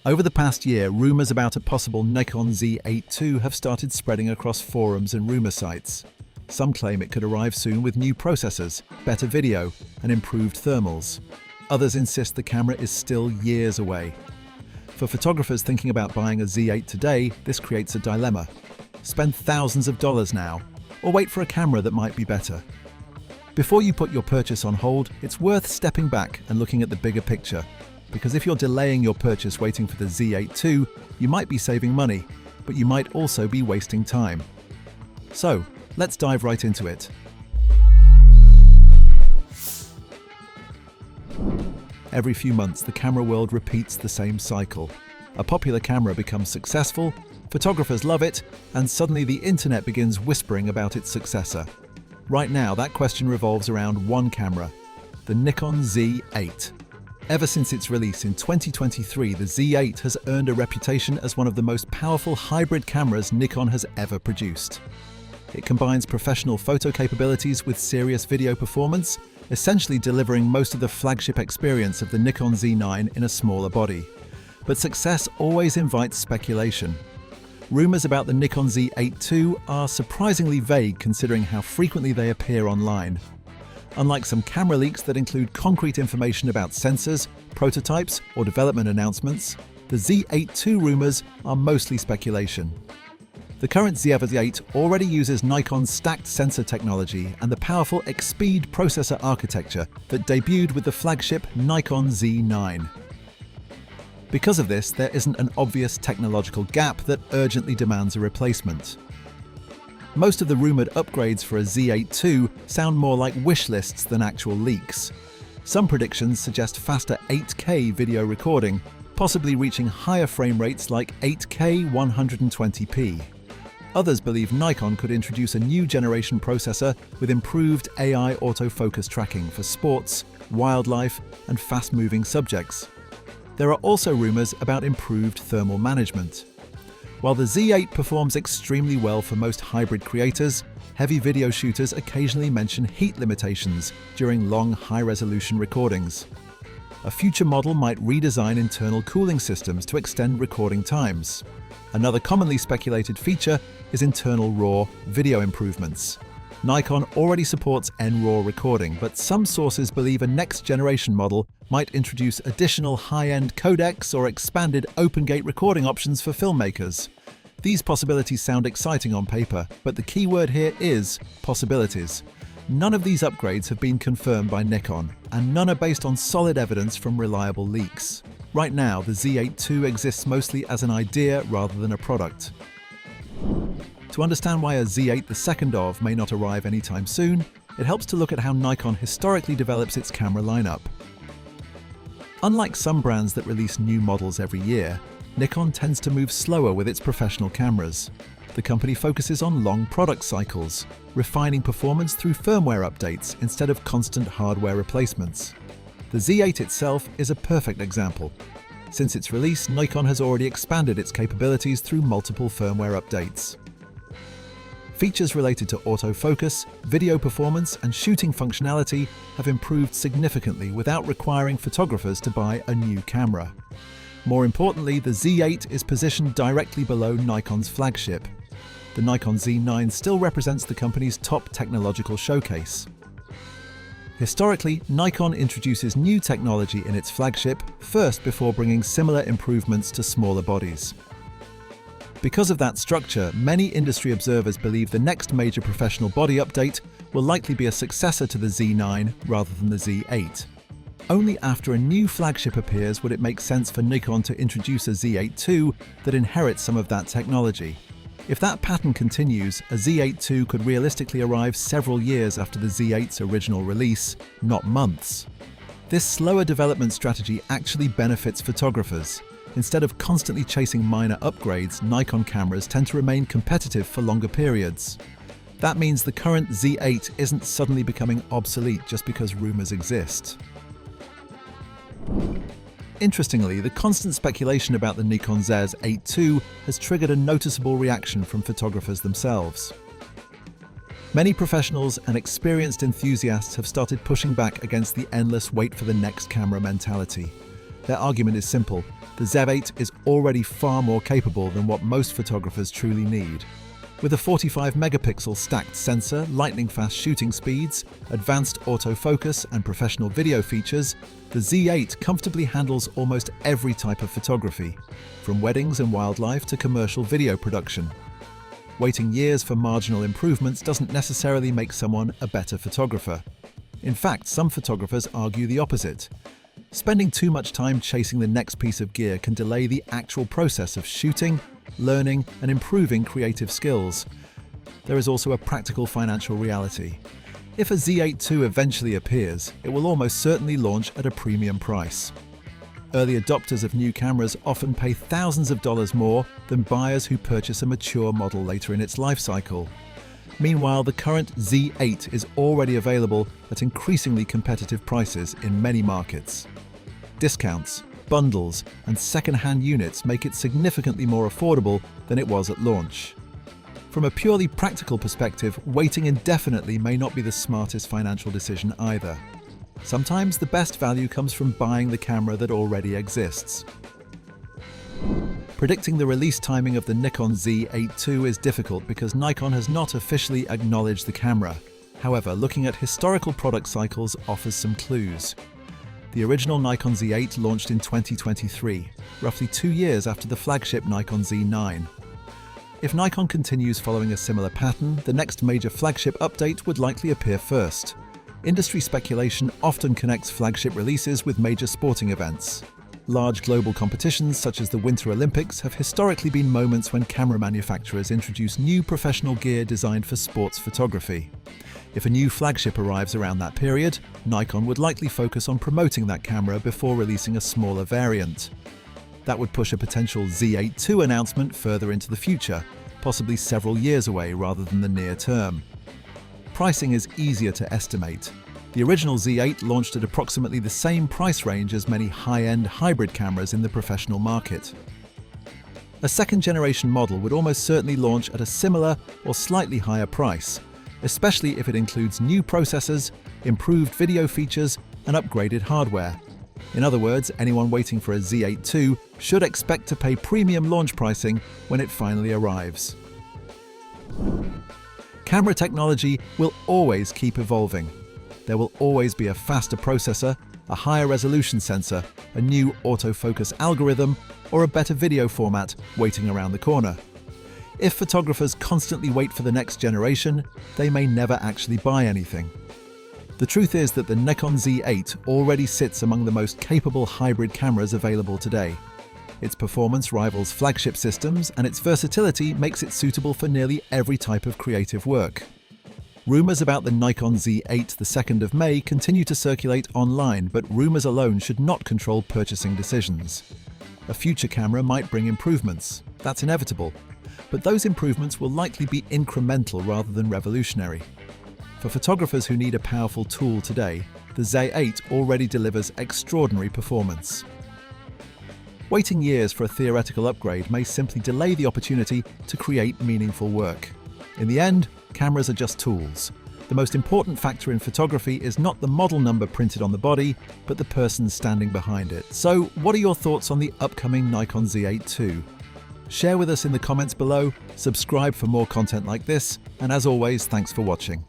Over the past year, rumors about a possible Nikon Z8 II have started spreading across forums and rumor sites. Some claim it could arrive soon with new processors, better video, and improved thermals. Others insist the camera is still years away. For photographers thinking about buying a Z8 today, this creates a dilemma. Spend thousands of dollars now, or wait for a camera that might be better. Before you put your purchase on hold, it's worth stepping back and looking at the bigger picture. Because if you're delaying your purchase waiting for the Z8 II, you might be saving money, but you might also be wasting time. So, let's dive right into it. Every few months, the camera world repeats the same cycle. A popular camera becomes successful, photographers love it, and suddenly the internet begins whispering about its successor. Right now, that question revolves around one camera, the Nikon Z8. Ever since its release in 2023, the Z8 has earned a reputation as one of the most powerful hybrid cameras Nikon has ever produced. It combines professional photo capabilities with serious video performance, essentially delivering most of the flagship experience of the Nikon Z9 in a smaller body. But success always invites speculation. Rumors about the Nikon Z8 II are surprisingly vague considering how frequently they appear online. Unlike some camera leaks that include concrete information about sensors, prototypes, or development announcements, the Z8 II rumors are mostly speculation. The current Z8 already uses Nikon's stacked sensor technology and the powerful X-Speed processor architecture that debuted with the flagship Nikon Z9. Because of this, there isn't an obvious technological gap that urgently demands a replacement. Most of the rumored upgrades for a Z8 II sound more like wish lists than actual leaks. Some predictions suggest faster 8K video recording, possibly reaching higher frame rates like 8K 120p. Others believe Nikon could introduce a new generation processor with improved AI autofocus tracking for sports, wildlife, and fast-moving subjects. There are also rumors about improved thermal management. While the Z8 performs extremely well for most hybrid creators, heavy video shooters occasionally mention heat limitations during long, high-resolution recordings. A future model might redesign internal cooling systems to extend recording times. Another commonly speculated feature is internal RAW video improvements. Nikon already supports NRAW recording, but some sources believe a next-generation model might introduce additional high-end codecs or expanded open-gate recording options for filmmakers. These possibilities sound exciting on paper, but the key word here is possibilities. None of these upgrades have been confirmed by Nikon, and none are based on solid evidence from reliable leaks. Right now, the Z8 II exists mostly as an idea rather than a product. To understand why a Z8 the second of may not arrive anytime soon, it helps to look at how Nikon historically develops its camera lineup. Unlike some brands that release new models every year, Nikon tends to move slower with its professional cameras. The company focuses on long product cycles, refining performance through firmware updates instead of constant hardware replacements. The Z8 itself is a perfect example. Since its release, Nikon has already expanded its capabilities through multiple firmware updates. Features related to autofocus, video performance, and shooting functionality have improved significantly without requiring photographers to buy a new camera. More importantly, the Z8 is positioned directly below Nikon's flagship. The Nikon Z9 still represents the company's top technological showcase. Historically, Nikon introduces new technology in its flagship first before bringing similar improvements to smaller bodies. Because of that structure, many industry observers believe the next major professional body update will likely be a successor to the Z9 rather than the Z8. Only after a new flagship appears would it make sense for Nikon to introduce a Z8 II that inherits some of that technology. If that pattern continues, a Z8 II could realistically arrive several years after the Z8's original release, not months. This slower development strategy actually benefits photographers. Instead of constantly chasing minor upgrades, Nikon cameras tend to remain competitive for longer periods. That means the current Z8 isn't suddenly becoming obsolete just because rumors exist. Interestingly, the constant speculation about the Nikon Z8 II has triggered a noticeable reaction from photographers themselves. Many professionals and experienced enthusiasts have started pushing back against the endless wait for the next camera mentality. Their argument is simple: the Z8 is already far more capable than what most photographers truly need. With a 45 megapixel stacked sensor, lightning-fast shooting speeds, advanced autofocus and professional video features, the Z8 comfortably handles almost every type of photography, from weddings and wildlife to commercial video production. Waiting years for marginal improvements doesn't necessarily make someone a better photographer. In fact, some photographers argue the opposite. Spending too much time chasing the next piece of gear can delay the actual process of shooting, learning, and improving creative skills. There is also a practical financial reality. If a Z8 II eventually appears, it will almost certainly launch at a premium price. Early adopters of new cameras often pay thousands of dollars more than buyers who purchase a mature model later in its life cycle. Meanwhile, the current Z8 is already available at increasingly competitive prices in many markets. Discounts, bundles, and second-hand units make it significantly more affordable than it was at launch. From a purely practical perspective, waiting indefinitely may not be the smartest financial decision either. Sometimes the best value comes from buying the camera that already exists. Predicting the release timing of the Nikon Z8 II is difficult because Nikon has not officially acknowledged the camera. However, looking at historical product cycles offers some clues. The original Nikon Z8 launched in 2023, roughly 2 years after the flagship Nikon Z9. If Nikon continues following a similar pattern, the next major flagship update would likely appear first. Industry speculation often connects flagship releases with major sporting events. Large global competitions such as the Winter Olympics have historically been moments when camera manufacturers introduce new professional gear designed for sports photography. If a new flagship arrives around that period, Nikon would likely focus on promoting that camera before releasing a smaller variant. That would push a potential Z8 II announcement further into the future, possibly several years away rather than the near term. Pricing is easier to estimate. The original Z8 launched at approximately the same price range as many high-end hybrid cameras in the professional market. A second-generation model would almost certainly launch at a similar or slightly higher price, especially if it includes new processors, improved video features, and upgraded hardware. In other words, anyone waiting for a Z8 II should expect to pay premium launch pricing when it finally arrives. Camera technology will always keep evolving. There will always be a faster processor, a higher resolution sensor, a new autofocus algorithm, or a better video format waiting around the corner. If photographers constantly wait for the next generation, they may never actually buy anything. The truth is that the Nikon Z8 already sits among the most capable hybrid cameras available today. Its performance rivals flagship systems, and its versatility makes it suitable for nearly every type of creative work. Rumors about the Nikon Z8 the 2nd of May continue to circulate online, but rumors alone should not control purchasing decisions. A future camera might bring improvements. That's inevitable. But those improvements will likely be incremental rather than revolutionary. For photographers who need a powerful tool today, the Z8 already delivers extraordinary performance. Waiting years for a theoretical upgrade may simply delay the opportunity to create meaningful work. In the end, cameras are just tools. The most important factor in photography is not the model number printed on the body, but the person standing behind it. So, what are your thoughts on the upcoming Nikon Z8 II? Share with us in the comments below, subscribe for more content like this, and as always, thanks for watching.